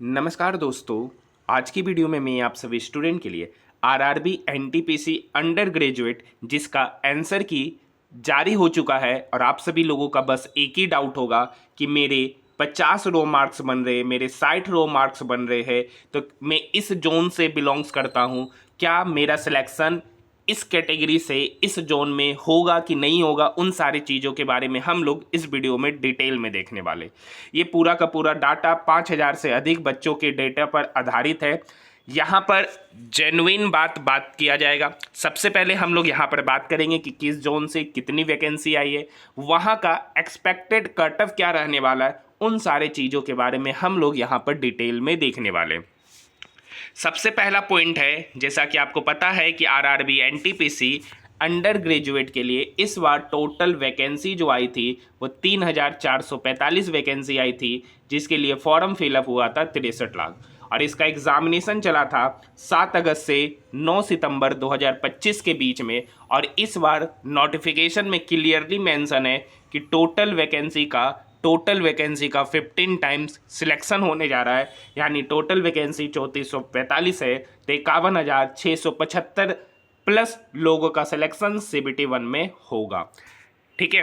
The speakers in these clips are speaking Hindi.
नमस्कार दोस्तों। आज की वीडियो में मैं आप सभी स्टूडेंट के लिए आरआरबी एनटीपीसी अंडर ग्रेजुएट जिसका आंसर की जारी हो चुका है और आप सभी लोगों का बस एक ही डाउट होगा कि मेरे 50 रो मार्क्स बन रहे, मेरे 60 रो मार्क्स बन रहे हैं, तो मैं इस जोन से बिलोंग्स करता हूँ, क्या मेरा सिलेक्शन इस कैटेगरी से इस जोन में होगा कि नहीं होगा, उन सारी चीज़ों के बारे में हम लोग इस वीडियो में डिटेल में देखने वाले। ये पूरा का पूरा डाटा 5000 से अधिक बच्चों के डेटा पर आधारित है। यहाँ पर जेन्युइन बात किया जाएगा। सबसे पहले हम लोग यहाँ पर बात करेंगे कि किस जोन से कितनी वैकेंसी आई है, वहाँ का एक्सपेक्टेड कट ऑफ क्या रहने वाला है, उन सारे चीज़ों के बारे में हम लोग यहाँ पर डिटेल में देखने वाले हैं। सबसे पहला पॉइंट है, जैसा कि आपको पता है कि आरआरबी एनटीपीसी अंडर ग्रेजुएट के लिए इस बार टोटल वैकेंसी जो आई थी वो 3445 वैकेंसी आई थी, जिसके लिए फॉर्म फिलअप हुआ था 63 लाख और इसका एग्जामिनेशन चला था 7 अगस्त से 9 सितंबर 2025 के बीच में। और इस बार नोटिफिकेशन में क्लियरली मेंशन है कि टोटल वैकेंसी का 15 टाइम्स सिलेक्शन होने जा रहा है, यानी टोटल वैकेंसी 3445 है तो 51,675 प्लस लोगों का सिलेक्शन सीबीटी 1 में होगा। ठीक है,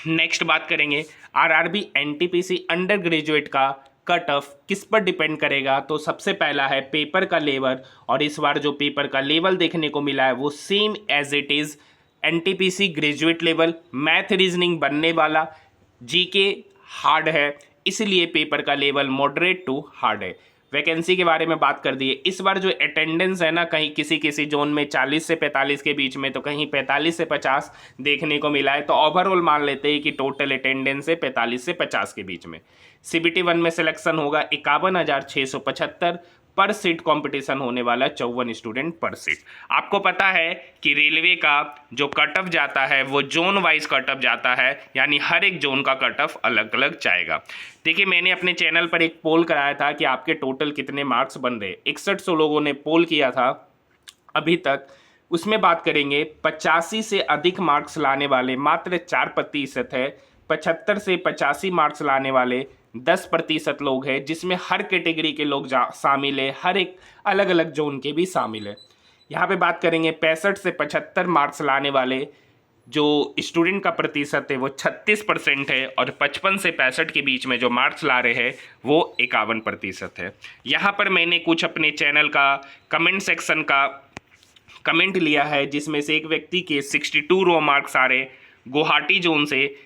नेक्स्ट बात करेंगे आरआरबी एनटीपीसी अंडर ग्रेजुएट का कट ऑफ किस पर डिपेंड करेगा। तो सबसे पहला है पेपर का लेवल, और इस बार जो पेपर का लेवल देखने को मिला है वो same as it is NTPC graduate level. Math reasoning बनने वाला, जीके हार्ड है, इसलिए पेपर का लेवल मॉडरेट टू हार्ड है। वैकेंसी के बारे में बात कर दिए। इस बार जो अटेंडेंस है ना, कहीं किसी किसी जोन में 40 से 45 के बीच में, तो कहीं 45 से 50 देखने को मिला है। तो ओवरऑल मान लेते हैं कि टोटल अटेंडेंस है 45 से 50 के बीच में। सीबीटी 1 में सिलेक्शन होगा 51,675 पर सीट, कंपटीशन होने वाला 54 स्टूडेंट पर सीट। आपको पता है कि रेलवे का जो कट ऑफ जाता है वो जोन वाइज कट ऑफ जाता है, यानी हर एक जोन का कट ऑफ अलग अलग जाएगा। देखिए, मैंने अपने चैनल पर एक पोल कराया था कि आपके टोटल कितने मार्क्स बन रहे। 6100 लोगों ने पोल किया था अभी तक। उसमें बात करेंगे 85 से अधिक मार्क्स लाने वाले मात्र 4% है, 75 से 85 मार्क्स लाने वाले 10% लोग हैं, जिसमें हर कैटेगरी के लोग शामिल है, हर एक अलग अलग जोन के भी शामिल है। यहाँ पे बात करेंगे 65 से 75 मार्क्स लाने वाले जो स्टूडेंट का प्रतिशत है वो 36% है, और 55 से 65 के बीच में जो मार्क्स ला रहे हैं वो 51% है। यहाँ पर मैंने कुछ अपने चैनल का कमेंट सेक्शन का कमेंट लिया है, जिसमें से एक व्यक्ति के 62 रो मार्क्स आ रहे गुवाहाटी जोन से,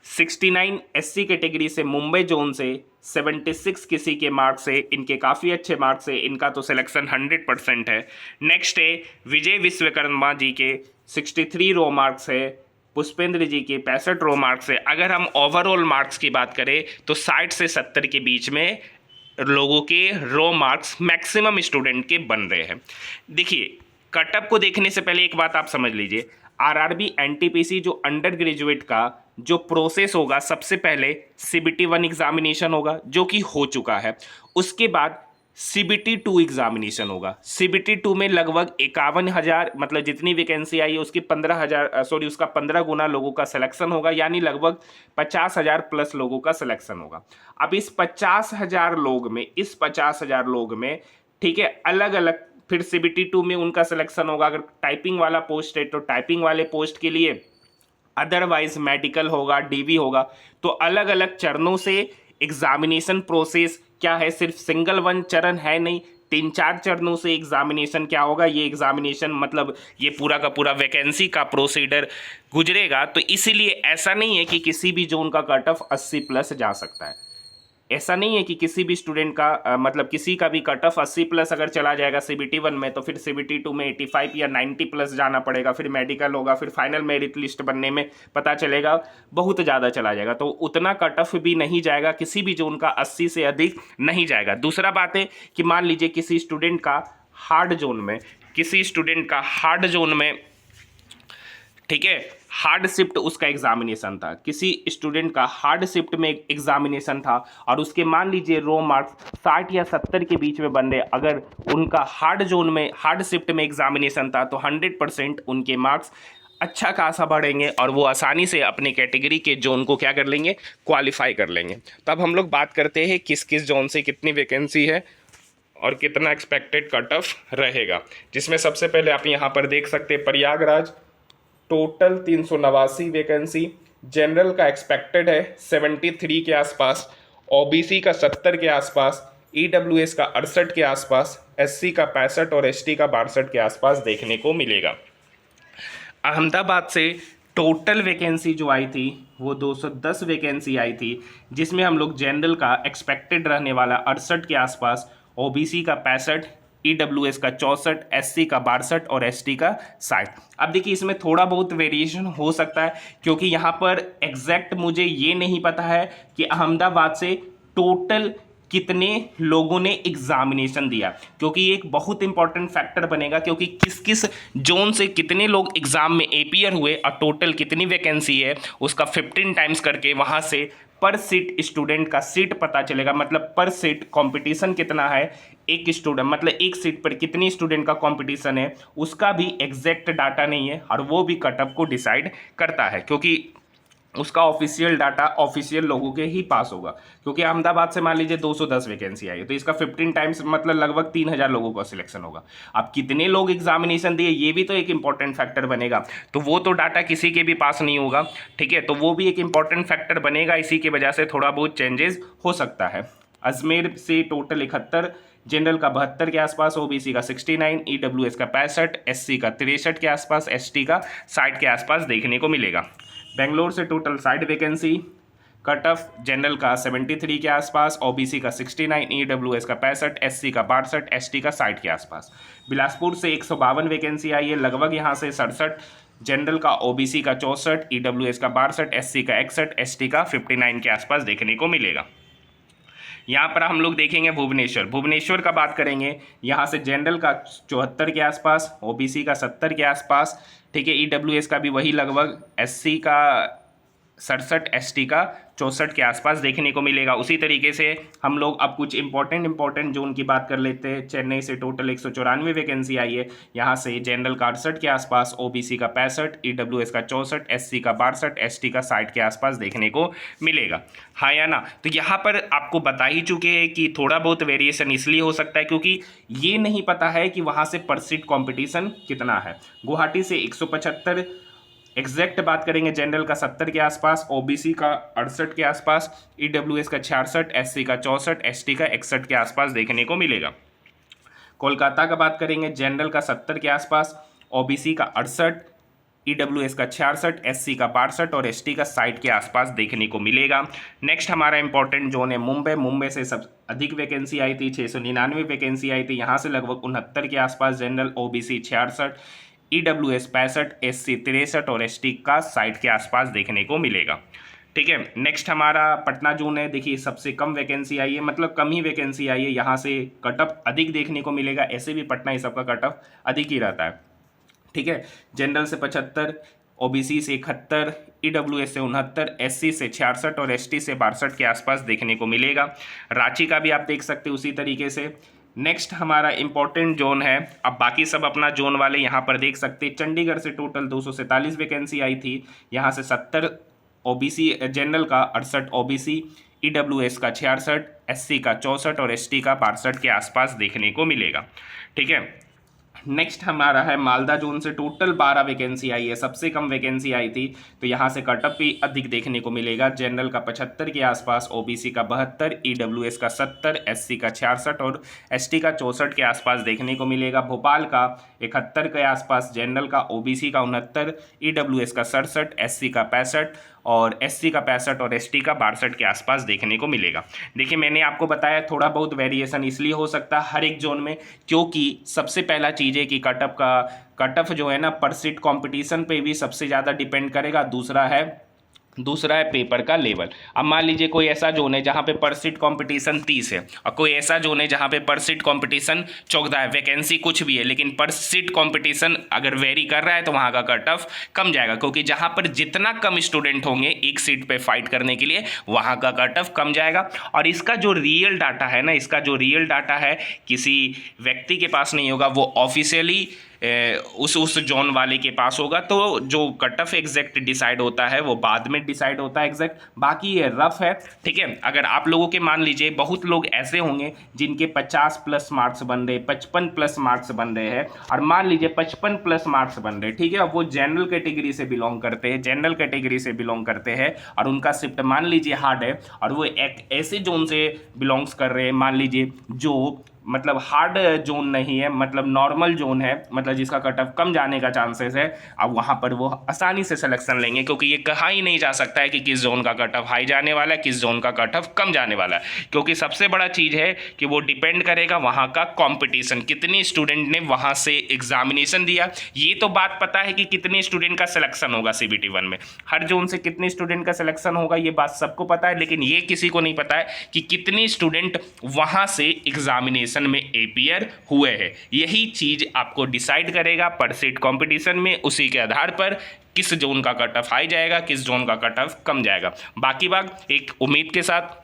69 एससी कैटेगरी से मुंबई जोन से, 76 किसी के मार्क्स से, इनके काफ़ी अच्छे मार्क्स है, इनका तो सिलेक्शन 100% है। नेक्स्ट है विजय विश्वकर्मा जी के 63 रो मार्क्स है, पुष्पेंद्र जी के 65 रो मार्क्स है। अगर हम ओवरऑल मार्क्स की बात करें तो 60 से 70 के बीच में लोगों के रो मार्क्स मैक्सिमम स्टूडेंट के बन रहे हैं। देखिए, कटअप को देखने से पहले एक बात आप समझ लीजिए, आरआरबी एनटीपीसी जो अंडर ग्रेजुएट का जो प्रोसेस होगा, सबसे पहले सीबीटी 1 एग्जामिनेशन होगा जो कि हो चुका है। उसके बाद सीबीटी 2 एग्जामिनेशन होगा। सीबीटी 2 में लगभग 51,000, मतलब जितनी वैकेंसी आई है उसकी 15,000 उसका 15 गुना लोगों का सिलेक्शन होगा, यानी लगभग 50,000 प्लस लोगों का सिलेक्शन होगा। अब इस 50,000 लोग में ठीक है, अलग अलग फिर सीबीटी 2 में उनका सिलेक्शन होगा। अगर टाइपिंग वाला पोस्ट है तो टाइपिंग वाले पोस्ट के लिए, अदरवाइज मेडिकल होगा, डीवी होगा। तो अलग अलग चरणों से एग्जामिनेशन प्रोसेस क्या है, सिर्फ सिंगल वन चरण है नहीं, 3-4 चरणों से एग्जामिनेशन क्या होगा, ये एग्जामिनेशन मतलब ये पूरा का पूरा वैकेंसी का प्रोसीडर गुजरेगा। तो इसीलिए ऐसा नहीं है कि किसी भी जोन का कट ऑफ 80 प्लस जा सकता है। ऐसा नहीं है कि किसी भी स्टूडेंट का मतलब किसी का भी कट ऑफ 80 प्लस अगर चला जाएगा सीबीटी 1 में, तो फिर सीबीटी 2 में 85 या 90 प्लस जाना पड़ेगा, फिर मेडिकल होगा, फिर फाइनल मेरिट लिस्ट बनने में पता चलेगा बहुत ज़्यादा चला जाएगा। तो उतना कट ऑफ भी नहीं जाएगा, किसी भी जोन का 80 से अधिक नहीं जाएगा। दूसरा बात है कि मान लीजिए किसी स्टूडेंट का हार्ड जोन में ठीक है, हार्ड शिफ्ट उसका एग्जामिनेशन था, किसी स्टूडेंट का हार्ड शिफ्ट में एग्जामिनेशन था, और उसके मान लीजिए रो मार्क्स 60 या 70 के बीच में बन रहे, अगर उनका हार्ड शिफ्ट में एग्जामिनेशन था तो 100% उनके मार्क्स अच्छा खासा बढ़ेंगे और वो आसानी से अपने कैटेगरी के जोन को क्या कर लेंगे, क्वालिफाई कर लेंगे। तब हम लोग बात करते हैं किस किस जोन से कितनी वैकेंसी है और कितना एक्सपेक्टेड कट ऑफ रहेगा, जिसमें सबसे पहले आप यहाँ पर देख सकते हैं प्रयागराज टोटल 389 वैकेंसी, जनरल का एक्सपेक्टेड है 73 के आसपास, ओबीसी का 70 के आसपास, ईडब्ल्यूएस का 68 के आसपास, एससी का 65 और एसटी का 62 के आसपास देखने को मिलेगा। अहमदाबाद से टोटल वैकेंसी जो आई थी वो 210 वैकेंसी आई थी, जिसमें हम लोग जनरल का एक्सपेक्टेड रहने वाला 68 के आसपास, ओबीसी का 65, ईडब्ल्यूएस का 64, एससी का 62 और एसटी का 60। अब देखिए इसमें थोड़ा बहुत वेरिएशन हो सकता है, क्योंकि यहाँ पर एग्जैक्ट मुझे ये नहीं पता है कि अहमदाबाद से टोटल कितने लोगों ने एग्जामिनेशन दिया, क्योंकि ये एक बहुत इंपॉर्टेंट फैक्टर बनेगा, क्योंकि किस किस जोन से कितने लोग एग्जाम में एपियर हुए और टोटल कितनी वैकेंसी है उसका 15 टाइम्स करके वहां से पर सीट स्टूडेंट का सीट पता चलेगा। मतलब पर सीट कंपटीशन कितना है, एक स्टूडेंट मतलब एक सीट पर कितनी स्टूडेंट का कंपटीशन है, उसका भी एग्जैक्ट डाटा नहीं है और वो भी कट ऑफ को डिसाइड करता है, क्योंकि उसका ऑफिशियल डाटा ऑफिशियल लोगों के ही पास होगा। क्योंकि अहमदाबाद से मान लीजिए 210 वैकेंसी आई है, तो इसका 15 टाइम्स मतलब लगभग 3000 लोगों का सिलेक्शन होगा। अब कितने लोग एग्जामिनेशन दिए ये भी तो एक इंपॉर्टेंट फैक्टर बनेगा, तो वो तो डाटा किसी के भी पास नहीं होगा, ठीक है, तो वो भी एक इंपॉर्टेंट फैक्टर बनेगा। इसी की वजह से थोड़ा बहुत चेंजेस हो सकता है। अजमेर से टोटल 71, जनरल का 72 के आसपास, ओबीसी का 69, ईडब्ल्यूएस का 65, एससी का 63 के आसपास, एसटी का 60 के आसपास देखने को मिलेगा। बेंगलोर से total 60 vacancy, cut off general का 73 के आसपास, ओबीसी का 69, ईडब्ल्यूएस का 65, एससी का 62, एसटी का 60 के आसपास। बिलासपुर से 152 वैकेंसी आई है, लगभग यहाँ से 67, जनरल का ओबीसी का 64, ईडब्ल्यूएस का 62, एससी का 61, एसटी का 59 के आसपास देखने को मिलेगा। यहाँ पर हम लोग देखेंगे भुवनेश्वर का बात करेंगे, यहाँ से जनरल का 74 के आसपास, ओबीसी का 70 के आसपास, ठीक है, ईडब्ल्यूएस का भी वही लगभग, एससी का 67, एसटी का 64 के आसपास देखने को मिलेगा। उसी तरीके से हम लोग अब कुछ इंपॉर्टेंट जोन की बात कर लेते हैं। चेन्नई से टोटल 194 वैकेंसी आई है, यहाँ से जनरल का 68 के आसपास, ओबीसी का 65, ईडब्ल्यूएस का 64, एससी का 62, एसटी का 60 के आसपास देखने को मिलेगा। हाँ या ना? तो यहाँ पर आपको बता ही चुके हैं कि थोड़ा बहुत वेरिएशन इसलिए हो सकता है क्योंकि ये नहीं पता है कि वहाँ से पर सीट कॉम्पिटिशन कितना है। गुवाहाटी से 175, एग्जैक्ट बात करेंगे जनरल का 70 के आसपास, ओबीसी का 68 के आसपास, ईडब्ल्यूएस का 66, एससी का 64, एसटी का 61 के आसपास देखने को मिलेगा। कोलकाता का बात करेंगे जनरल का 70 के आसपास, ओबीसी का 68, ईडब्ल्यूएस का 66, एससी का 62 और एसटी का 60 के आसपास देखने को मिलेगा। नेक्स्ट हमारा इंपॉर्टेंट जोन है मुंबई से सब अधिक वैकेंसी आई थी, 699 वैकेंसी आई थी, यहाँ से लगभग 69 के आसपास, जनरल ओबीसी 66, ईडब्ल्यूएस 65, एससी 63 और एसटी का 60 के आसपास देखने को मिलेगा। ठीक है, नेक्स्ट हमारा पटना जोन है। देखिए सबसे कम वैकेंसी आई है, मतलब कम ही वैकेंसी आई है, यहाँ से कट ऑफ अधिक देखने को मिलेगा। ऐसे भी पटना ही सबका कट ऑफ अधिक ही रहता है। ठीक है, जनरल से 75, ओबीसी से 71, ईडब्ल्यूएस से 69, एससी से 66 और एसटी से 62 के आसपास देखने को मिलेगा। रांची का भी आप देख सकते हैं उसी तरीके से। नेक्स्ट हमारा इंपॉर्टेंट जोन है, अब बाकी सब अपना जोन वाले यहाँ पर देख सकते हैं। चंडीगढ़ से टोटल 247 वैकेंसी आई थी, यहाँ से 70 ओबीसी, जनरल का 68 ओबीसी, ईडब्ल्यूएस का 66, एससी का 64 और एसटी का 62 के आसपास देखने को मिलेगा। ठीक है, नेक्स्ट हमारा है मालदा जोन से टोटल 12 वैकेंसी आई है, सबसे कम वैकेंसी आई थी, तो यहाँ से कटअप भी अधिक देखने को मिलेगा। जनरल का 75 के आसपास, ओबीसी का 72, ईडब्ल्यूएस का 70, एससी का 66 और एसटी का 64 के आसपास देखने को मिलेगा। भोपाल का 71 के आसपास, जनरल का ओबीसी का 69, ईडब्ल्यूएस का 67, एससी का 65 और एससी का 65 और एसटी का 62 के आसपास देखने को मिलेगा। देखिए मैंने आपको बताया थोड़ा बहुत वेरिएशन इसलिए हो सकता है हर एक जोन में, क्योंकि सबसे पहला चीज़ है कि कट ऑफ जो है ना पर सीट कंपटीशन पे भी सबसे ज़्यादा डिपेंड करेगा। दूसरा है पेपर का लेवल। अब मान लीजिए कोई ऐसा जोन है जहाँ पे पर सीट कंपटीशन 30 है और कोई ऐसा जोन है जहाँ पे पर सीट कंपटीशन 14 है, वैकेंसी कुछ भी है लेकिन पर सीट कंपटीशन अगर वेरी कर रहा है तो वहाँ का कट ऑफ कम जाएगा, क्योंकि जहाँ पर जितना कम स्टूडेंट होंगे एक सीट पे फाइट करने के लिए वहाँ का कट ऑफ कम जाएगा। और इसका जो रियल डाटा है ना, किसी व्यक्ति के पास नहीं होगा, वो ऑफिशियली उस जोन वाले के पास होगा, तो जो कट ऑफ एग्जैक्ट डिसाइड होता है वो बाद में डिसाइड होता है एग्जैक्ट। बाकी ये रफ है, ठीक है। अगर आप लोगों के मान लीजिए बहुत लोग ऐसे होंगे जिनके 50 प्लस मार्क्स बन रहे, 55 प्लस मार्क्स बन रहे हैं, और मान लीजिए 55 प्लस मार्क्स बन रहे, ठीक है, अब वो जनरल कैटेगरी से बिलोंग करते हैं, जनरल कैटेगरी से बिलोंग करते हैं, और उनका शिफ्ट मान लीजिए हार्ड है, और वो एक ऐसे जोन से बिलोंग्स कर रहे हैं, मान लीजिए जो मतलब हार्ड जोन नहीं है, मतलब नॉर्मल जोन है, मतलब जिसका कट ऑफ कम जाने का चांसेस है, अब वहाँ पर वो आसानी से सिलेक्शन लेंगे, क्योंकि ये कहा ही नहीं जा सकता है कि किस जोन का कट ऑफ हाई जाने वाला है, किस जोन का कट ऑफ कम जाने वाला है, क्योंकि सबसे बड़ा चीज़ है कि वो डिपेंड करेगा वहाँ का कॉम्पिटिशन, कितने स्टूडेंट ने वहाँ से एग्जामिनेशन दिया। ये तो बात पता है कि कितने स्टूडेंट का सिलेक्शन होगा CBT 1 में, हर जोन से कितने स्टूडेंट का सिलेक्शन होगा ये बात सबको पता है, लेकिन ये किसी को नहीं पता है कि कितने स्टूडेंट वहाँ से एग्जामिनेशन में एपियर हुए हैं। यही चीज आपको डिसाइड करेगा पर सेट कंपटीशन में, उसी के आधार पर किस जोन का कट ऑफ हाई जाएगा, किस जोन का कट ऑफ कम जाएगा। बाकी बात एक उम्मीद के साथ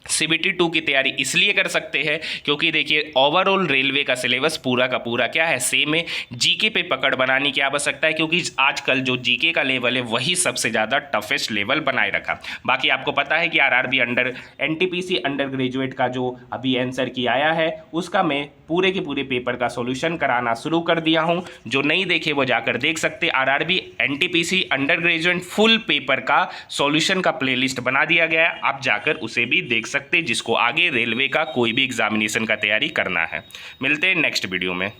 CBT 2 की तैयारी इसलिए कर सकते हैं क्योंकि देखिए ओवरऑल रेलवे का सिलेबस पूरा का पूरा क्या है, सेम है। जीके पे पकड़ बनाने की आवश्यकता है, क्योंकि आजकल जो जीके का लेवल है वही सबसे ज़्यादा टफेस्ट लेवल बनाए रखा। बाकी आपको पता है कि RRB under NTPC under graduate का जो अभी आंसर की आया है उसका मैं पूरे के पूरे पेपर का सॉल्यूशन कराना शुरू कर दिया हूं। जो नहीं देखे वो जाकर देख सकते। RRB NTPC under graduate full paper का सॉल्यूशन का प्लेलिस्ट बना दिया गया है, आप जाकर उसे भी देख सकते, जिसको आगे रेलवे का कोई भी एग्जामिनेशन का तैयारी करना है। मिलते हैं नेक्स्ट वीडियो में।